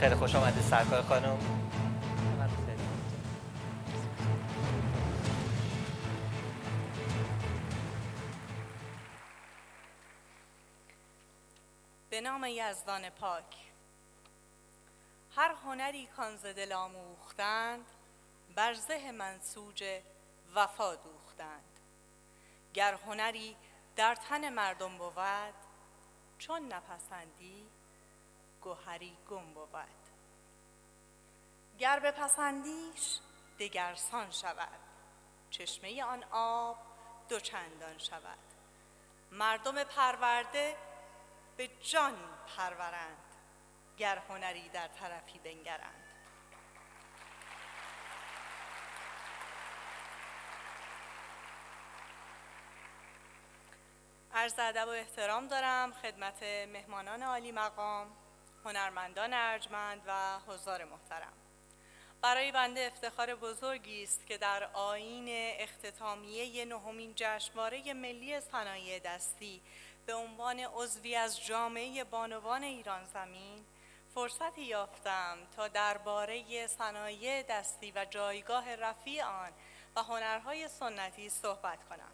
خیلی خوش آمدید سرکار خانم. به نام یزدان پاک. هر هنری کان ز دل آموختند، بر زه منسوج وفا دوختند. گر هنری در تن مردم بود، چون نپسندی گهری گم بود. گر بپسندیش دگرسان شود، چشمه آن آب دو چندان شود. مردم پرورده به جان پرورند، گر هنری در طرفی بنگرند. عرض ادب و احترام دارم خدمت مهمانان عالی مقام، هنرمندان ارجمند و حضار محترم. برای بنده افتخار بزرگی است که در آیین اختتامیه نهمین جشنواره ملی صنایع دستی به عنوان عضوی از جامعه بانوان ایران زمین فرصتی یافتم تا درباره صنایع دستی و جایگاه رفیع آن و هنرهای سنتی صحبت کنم.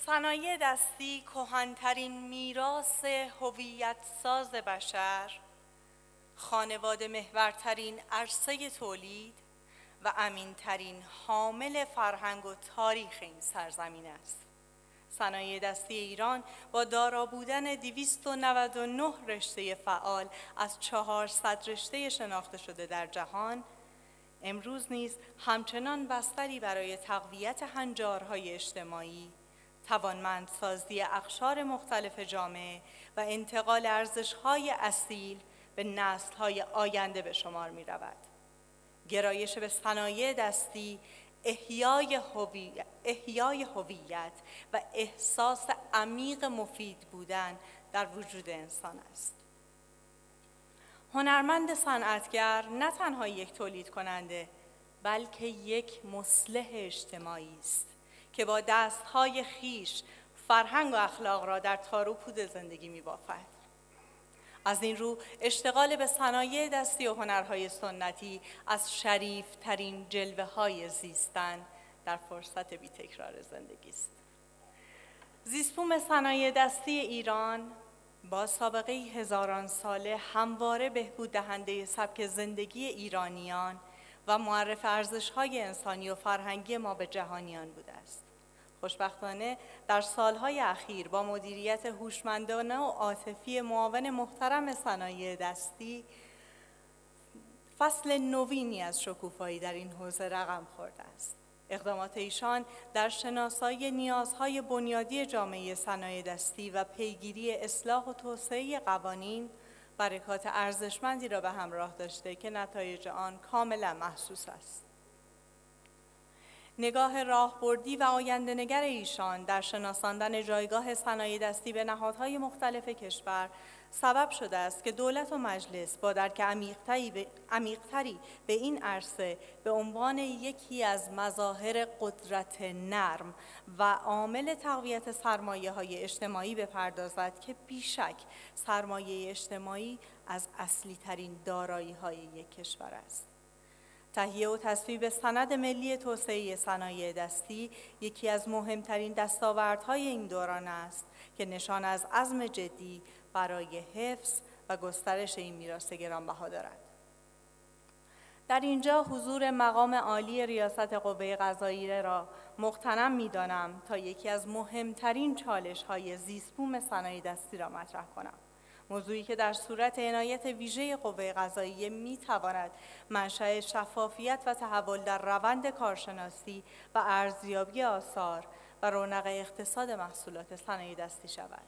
صنایع دستی کهن‌ترین میراث هویت ساز بشر، خانواده محورترین عرصه تولید و امینترین حامل فرهنگ و تاریخ این سرزمین است. صنایع دستی ایران با دارا بودن 299 رشته فعال از 400 رشته شناخته شده در جهان، امروز نیز همچنان بستری برای تقویت هنجارهای اجتماعی، توانمندسازی اقشار مختلف جامعه و انتقال ارزش‌های اصیل به نسل‌های آینده به شمار می‌رود. گرایش به صنایع دستی احیای هویت و احساس عمیق مفید بودن در وجود انسان است. هنرمند صنعتگر نه تنها یک تولید کننده، بلکه یک مصلح اجتماعی است که با دست‌های خویش فرهنگ و اخلاق را در تار و پود زندگی می‌بافد. از این رو اشتغال به صنایع دستی و هنرهای سنتی از شریفترین جلوه‌های زیستن در فرصت بی‌تکرار زندگی است. زیستبوم صنایع دستی ایران با سابقه هزاران ساله همواره بهبود دهنده سبک زندگی ایرانیان و معرف ارزش‌های انسانی و فرهنگی ما به جهانیان بوده است. خوشبختانه در سالهای اخیر با مدیریت هوشمندانه و عاطفی معاون محترم صنایع دستی، فصل نوینی از شکوفایی در این حوزه رقم خورده است. اقدامات ایشان در شناسایی نیازهای بنیادی جامعه صنایع دستی و پیگیری اصلاح و توسعه قوانین برکات ارزشمندی را به همراه داشته که نتایج آن کاملا محسوس است. نگاه راهبردی و آینده‌نگر ایشان در شناساندن جایگاه صنایع دستی به نهادهای مختلف کشور سبب شده است که دولت و مجلس با درک عمیق‌تری به این عرصه به عنوان یکی از مظاهر قدرت نرم و عامل تقویت سرمایه‌های اجتماعی بپردازد که بیشک سرمایه اجتماعی از اصلی‌ترین دارایی‌های یک کشور است. تهیه و تصویب سند ملی توسعه صنایع دستی یکی از مهمترین دستاوردهای این دوران است که نشان از عزم جدی برای حفظ و گسترش این میراث گرانبها دارد. در اینجا حضور مقام عالی ریاست قوه قضاییه را مغتنم می‌دانم تا یکی از مهمترین چالش‌های زیستبوم صنایع دستی را مطرح کنم. موضوعی که در صورت عنایت ویژه قوه قضاییه می‌تواند منشأ شفافیت و تحول در روند کارشناسی و ارزیابی آثار و رونق اقتصاد محصولات صنایع دستی شود.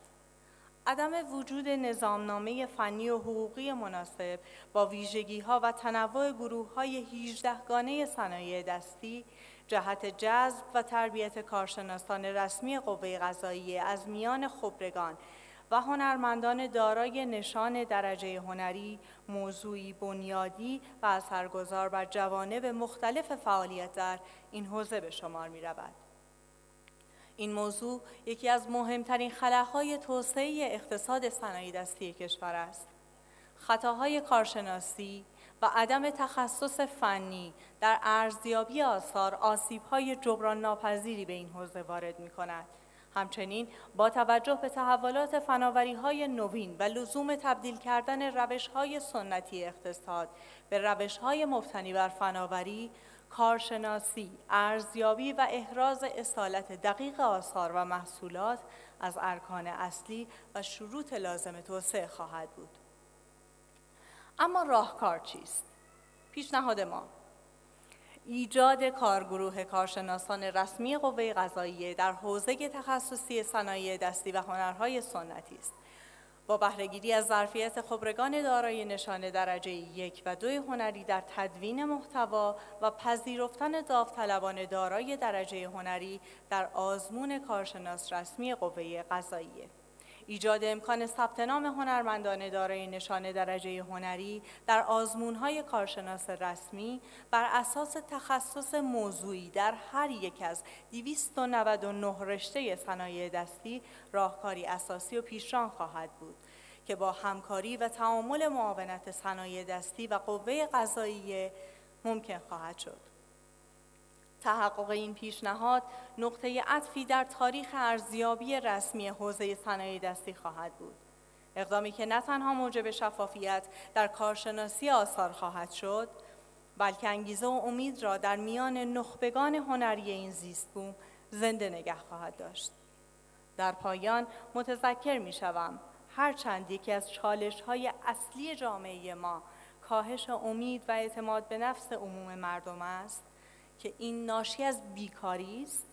عدم وجود نظامنامه فنی و حقوقی مناسب با ویژگی‌ها و تنوع گروه‌های 18 گانه صنایع دستی جهت جذب و تربیت کارشناسان رسمی قوه قضاییه از میان خبرگان و هنرمندان دارای نشان درجه هنری موضوعی بنیادی و اثرگذار بر جوانب مختلف فعالیت در این حوزه به شمار می‌رود. این موضوع یکی از مهمترین خلاهای توسعه اقتصاد صنایع دستی کشور است. خطاهای کارشناسی و عدم تخصص فنی در ارزیابی آثار آسیب‌های جبران ناپذیری به این حوزه وارد می‌کند. همچنین با توجه به تحولات فناوری‌های نوین و لزوم تبدیل کردن روش‌های سنتی اقتصاد به روش‌های مبتنی بر فناوری، کارشناسی، ارزیابی و احراز اصالت دقیق آثار و محصولات از ارکان اصلی و شروط لازم توسعه خواهد بود. اما راهکار چیست؟ پیشنهاد ما ایجاد کارگروه کارشناسان رسمی قوه قضاییه در حوزه تخصصی صنایع دستی و هنرهای سنتی است. با بهره‌گیری از ظرفیت خبرگان دارای نشان درجه 1 و 2 هنری در تدوین محتوا و پذیرفتن داوطلبان دارای درجه هنری در آزمون کارشناس رسمی قوه قضاییه. ایجاد امکان ثبت نام هنرمندان دارای نشان درجه هنری در آزمون‌های کارشناس رسمی بر اساس تخصص موضوعی در هر یک از 299 رشته صنایع دستی راهکاری اساسی و پیشران خواهد بود که با همکاری و تعامل معاونت صنایع دستی و قوه قضاییه ممکن خواهد شد. تحقق این پیشنهاد نقطه عطفی در تاریخ ارزیابی رسمی حوزه صنایع دستی خواهد بود. اقدامی که نه تنها موجب شفافیت در کارشناسی آثار خواهد شد، بلکه انگیزه و امید را در میان نخبگان هنری این زیست‌بوم زنده نگه خواهد داشت. در پایان متذکر می‌شوم هرچند یکی از چالش‌های اصلی جامعه ما کاهش امید و اعتماد به نفس عموم مردم است که این ناشی از بیکاری است،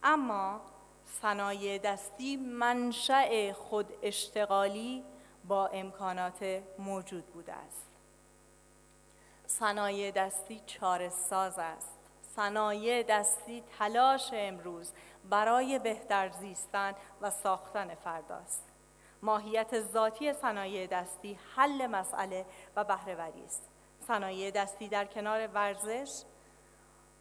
اما صنایع دستی منشأ خود اشتغالی با امکانات موجود بوده است. صنایع دستی چاره‌ساز است. صنایع دستی تلاش امروز برای بهتر زیستن و ساختن فرداست. ماهیت ذاتی صنایع دستی حل مسئله و بهره‌وری است. صنایع دستی در کنار ورزش،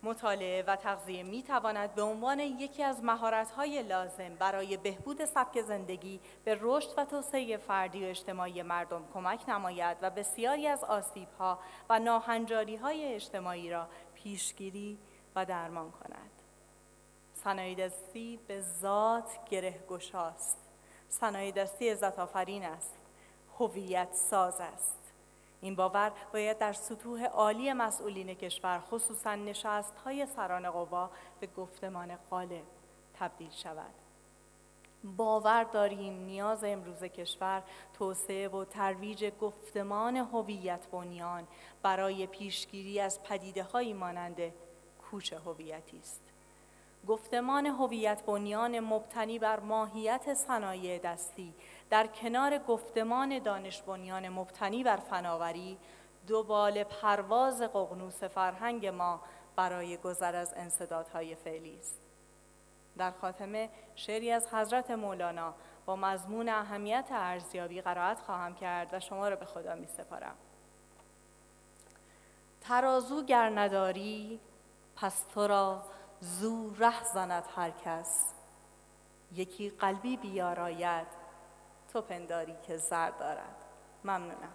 مطالعه و تغذیه می تواند به عنوان یکی از مهارت‌های لازم برای بهبود سبک زندگی به رشد و توسعه فردی و اجتماعی مردم کمک نماید و بسیاری از آسیب‌ها و ناهنجاری‌های اجتماعی را پیشگیری و درمان کند. صنایع دستی به ذات گره‌گشاست. صنایع دستی عزت‌آفرین است، هویت ساز است. این باور باید در سطوح عالی مسئولین کشور، خصوصاً نشست‌های سران قوا، به گفتمان غالب تبدیل شود. باور داریم نیاز امروز کشور توسعه و ترویج گفتمان هویت بنیان برای پیشگیری از پدیده‌هایی مانند کوچ هویتی است. گفتمان هویت بنیان مبتنی بر ماهیت صنایع دستی در کنار گفتمان دانش بنیان مبتنی بر فناوری دوبال پرواز ققنوس فرهنگ ما برای گذر از انسدادهای فعلی است. در خاتمه شعری از حضرت مولانا با مضمون اهمیت ارزیابی قرائت خواهم کرد و شما را به خدا می سپارم. ترازو گر نداری پس تو را زو ره زند هر کس، یکی قلبی بیاراید تو پنداری که زر دارد. ممنونم.